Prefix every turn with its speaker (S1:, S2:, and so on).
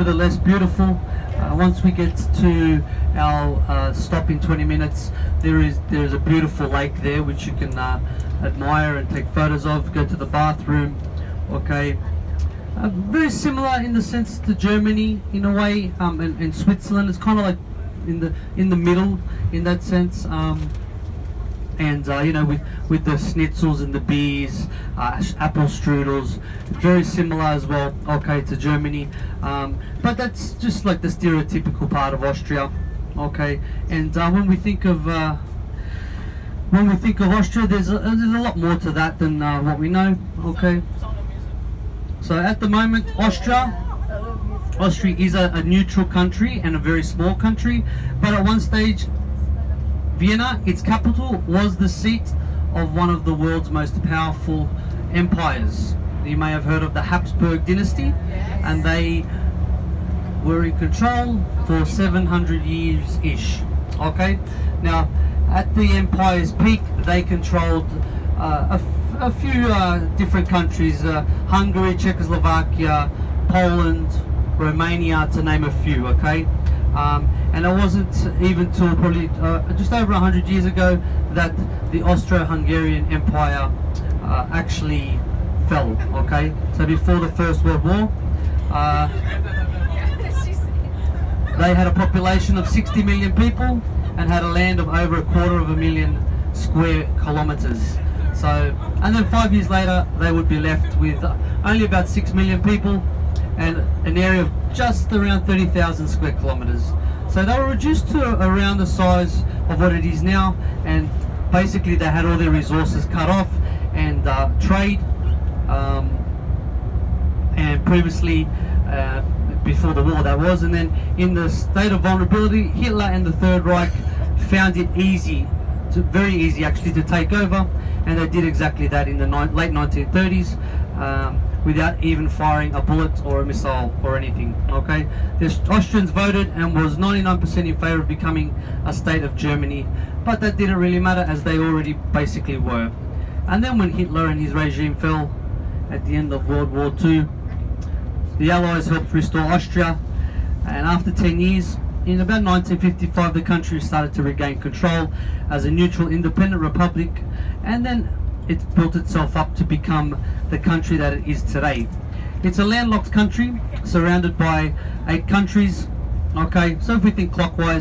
S1: nevertheless beautiful. Once we get to our stop in 20 minutes, there is a beautiful lake there which you can admire and take photos of. Go to the bathroom. Okay, very similar in the sense to Germany in a way, and Switzerland. It's kind of like in the middle in that sense. And you know, with the schnitzels and the beers, apple strudels, very similar as well, okay, to Germany. But that's just like the stereotypical part of Austria, okay. And when we think of Austria, there's a lot more to that than what we know, okay. So at the moment, Austria is a neutral country and a very small country, but at one stage, Vienna, its capital, was the seat of one of the world's most powerful empires. You may have heard of the Habsburg dynasty, and they were in control for 700 years-ish. Okay, now at the empire's peak, they controlled a few different countries: Hungary, Czechoslovakia, Poland, Romania, to name a few. Okay. And it wasn't even till probably just over 100 years ago that the Austro-Hungarian Empire actually fell, okay? So before the First World War, they had a population of 60 million people and had a land of over 250,000 square kilometers. So, and then 5 years later, they would be left with only about 6 million people and an area of just around 30,000 square kilometers. So they were reduced to around the size of what it is now, and basically they had all their resources cut off, and trade, and previously, before the war that was, and then in the state of vulnerability, Hitler and the Third Reich found it very easy actually to take over, and they did exactly that in the late 1930s. Without even firing a bullet or a missile or anything, okay? The Austrians voted and was 99% in favor of becoming a state of Germany, but that didn't really matter as they already basically were. And then when Hitler and his regime fell at the end of World War II, the Allies helped restore Austria, and after 10 years, in about 1955, the country started to regain control as a neutral independent republic, and then it built itself up to become the country that it is today. It's a landlocked country surrounded by 8 countries. Okay, so if we think clockwise,